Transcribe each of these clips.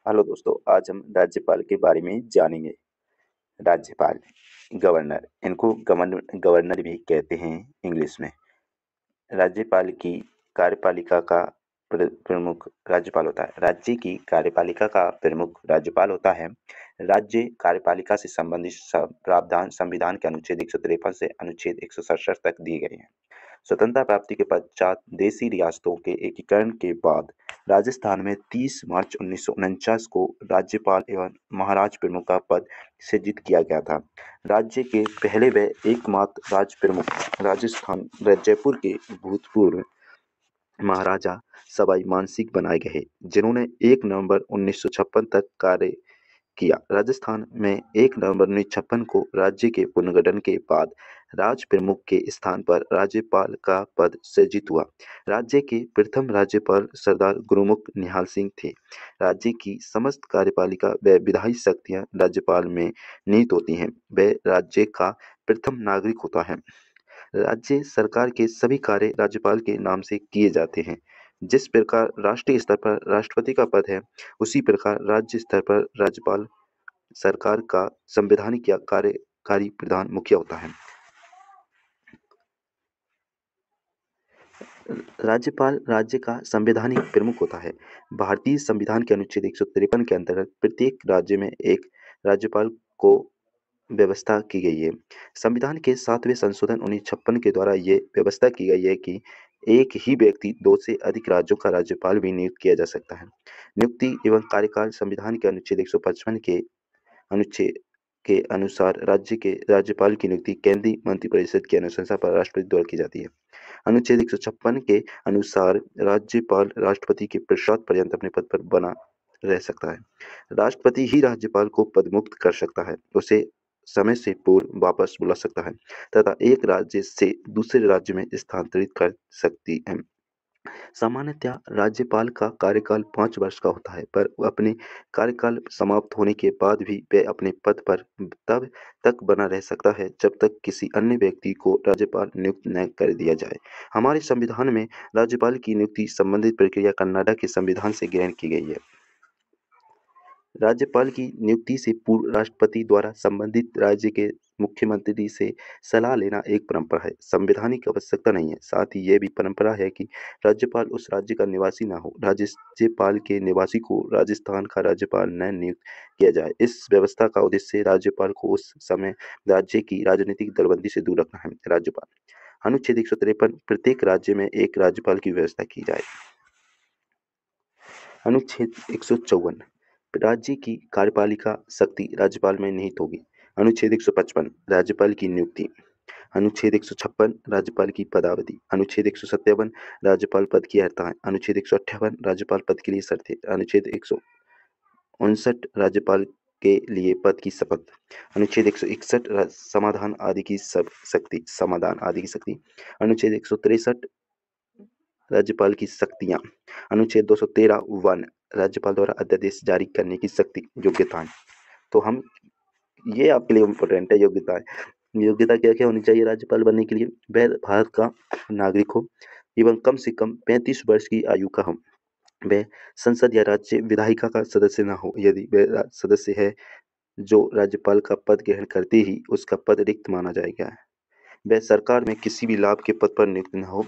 Hello दोस्तों, आज हम राज्यपाल के बारे में जानेंगे। राज्यपाल, गवर्नर, इनको गवर्नर भी कहते हैं इंग्लिश में। राज्यपाल की कार्यपालिका का प्रमुख राज्यपाल होता है। राज्य की कार्यपालिका का प्रमुख राज्यपाल होता है। राज्य कार्यपालिका से संबंधित सब प्रावधान संविधान के अनुच्छेद 153 से अनुच्छेद 167 तक दिए गए हैं। स्वतंत्रता प्राप्ति के पश्चात देशी रियासतों के एकीकरण के बाद राजस्थान में 30 मार्च 1949 को राज्यपाल एवं महाराज प्रमुख का पद सृजित किया गया था। राज्य के पहले व एकमात्र राज प्रमुख राजस्थान जयपुर के भूतपूर्व महाराजा सवाई मानसिंह बनाए गए, जिन्होंने 1 नवंबर 1956 तक कार्य किया। राजस्थान में 1 नवंबर 1956 को राज्य के पुनर्गठन के बाद राज प्रमुख के स्थान पर राज्यपाल का पद सृजित हुआ। राज्य के प्रथम राज्यपाल सरदार गुरुमुख निहाल सिंह थे। राज्य की समस्त कार्यपालिका व विधायी शक्तियां राज्यपाल में निहित होती हैं। वह राज्य का प्रथम नागरिक होता है। राज्य सरकार के सभी कार्य राज्यपाल के नाम से किए जाते हैं। जिस प्रकार राष्ट्रीय स्तर पर राष्ट्रपति का पद है, उसी प्रकार राज्य स्तर पर राज्यपाल सरकार का संवैधानिक या कार्यकारी प्रधान मुखिया होता है। राज्यपाल राज्य का संवैधानिक प्रमुख होता है। भारतीय संविधान के अनुच्छेद 153 के अंतर्गत प्रत्येक राज्य में एक राज्यपाल को व्यवस्था की गई है। संविधान के 7वें संशोधन 1956 के द्वारा ये व्यवस्था की गई है कि एक ही व्यक्ति 2 से अधिक राज्यों का राज्यपाल भी नियुक्त किया जा सकता है। नियुक्ति एवं कार्यकाल संविधान के अनुच्छेद 155 के अनुच्छेद के अनुसार राज्य के राज्यपाल की नियुक्ति केंद्रीय मंत्रिपरिषद की अनुशंसा पर राष्ट्रपति द्वारा की जाती है। अनुच्छेद 156 के अनुसार राज्यपाल राष्ट्रपति के पश्चात पर्यंत अपने पद पर बना रह सकता है। राष्ट्रपति ही राज्यपाल को पदमुक्त कर सकता है, उसे समय से पूर्व वापस बुला सकता है तथा एक राज्य से दूसरे राज्य में स्थानांतरित कर सकती है। सामान्यतः राज्यपाल का कार्यकाल 5 वर्ष का होता है, पर अपने कार्यकाल समाप्त होने के बाद भी वह अपने पद पर तब तक बना रह सकता है जब तक किसी अन्य व्यक्ति को राज्यपाल नियुक्त न कर दिया जाए। हमारे संविधान में राज्यपाल की नियुक्ति संबंधित प्रक्रिया कर्नाटक के संविधान से ग्रहण की गई है। राज्यपाल की नियुक्ति से पूर्व राष्ट्रपति द्वारा संबंधित राज्य के मुख्यमंत्री से सलाह लेना एक परंपरा है। संवैधानिक आवश्यकता नहीं है। साथ ही यह भी परंपरा है कि राज्यपाल उस राज्य का निवासी न हो। राज्यपाल के निवासी को राजस्थान का राज्यपाल न नियुक्त किया जाए। इस व्यवस्था का उद्देश्य राज्यपाल को उस समय राज्य की राजनीतिक दलबंदी से दूर रखना है। राज्यपाल अनुच्छेद 153 प्रत्येक राज्य में एक राज्यपाल की व्यवस्था की जाए। अनुच्छेद 154 राज्य की कार्यपालिका शक्ति राज्यपाल में निहित होगी। अनुच्छेद 155 राज्यपाल की नियुक्ति। अनुच्छेद 156 राज्यपाल की पदावधि। अनुच्छेद 157 राज्यपाल पद की अर्हता। अनुच्छेद 158 राज्यपाल पद के लिए शर्तें। अनुच्छेद 159 राज्यपाल के लिए पद की शपथ। अनुच्छेद 161 समाधान आदि की शक्ति। अनुच्छेद 163 राज्यपाल की शक्तियाँ। अनुच्छेद 213 वन राज्यपाल द्वारा अध्यादेश जारी करने की शक्ति। योग्यताएं, तो हम ये आपके लिए इम्पोर्टेंट है। योग्यताएं, योग्यता क्या क्या होनी चाहिए राज्यपाल बनने के लिए? वह भारत का नागरिक हो एवं कम से कम 35 वर्ष की आयु का हो। वह संसद या राज्य विधायिका का सदस्य न हो। यदि वह सदस्य है जो राज्यपाल का पद ग्रहण करते ही उसका पद रिक्त माना जाएगा। वह सरकार में किसी भी लाभ के पद पर नियुक्त न हो।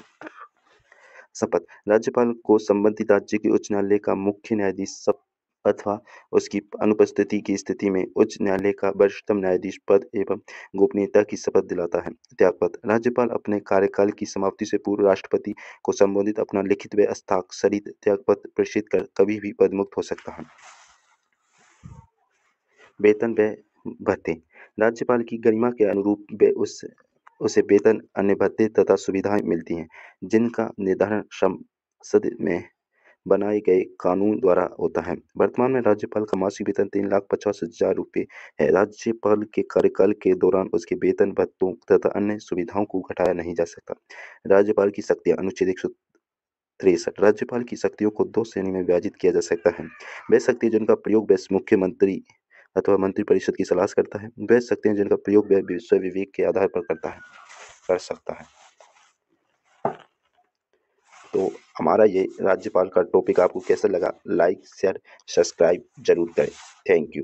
शपथ राज्यपाल को संबंधित राज्य के उच्च न्यायालय का मुख्य न्यायाधीश अथवा उसकी अनुपस्थिति की स्थिति में उच्च न्यायालय का वरिष्ठतम न्यायाधीश पद एवं गोपनीयता की शपथ दिलाता है। त्यागपत्र राज्यपाल अपने कार्यकाल की समाप्ति से पूर्व राष्ट्रपति को संबोधित अपना लिखित व हस्ताक्षरित त्यागपत्र प्रेषित कर कभी भी पदमुक्त हो सकता है। वेतन व भत्ते राज्यपाल की गरिमा के अनुरूप उसे वेतन, अन्य भत्ते तथा सुविधाएं मिलती हैं, जिनका निर्धारण संसद में बनाए गए कानून द्वारा होता है। वर्तमान में राज्यपाल का मासिक वेतन 3,50,000 रुपये है। राज्यपाल के कार्यकाल के दौरान उसके वेतन, भत्तों तथा अन्य सुविधाओं को घटाया नहीं जा सकता। राज्यपाल की शक्तियाँ। अनुच्छेद 163 राज्यपाल की शक्तियों को 2 श्रेणी में विभाजित किया जा सकता है। वह शक्ति जिनका प्रयोग वह मुख्यमंत्री अथवा मंत्रिपरिषद की सलाह करता है। वह शक्तियाँ जिनका प्रयोग वह स्वविवेक के आधार पर कर सकता है। तो हमारा ये राज्यपाल का टॉपिक आपको कैसा लगा, लाइक शेयर सब्सक्राइब जरूर करें। Thank you.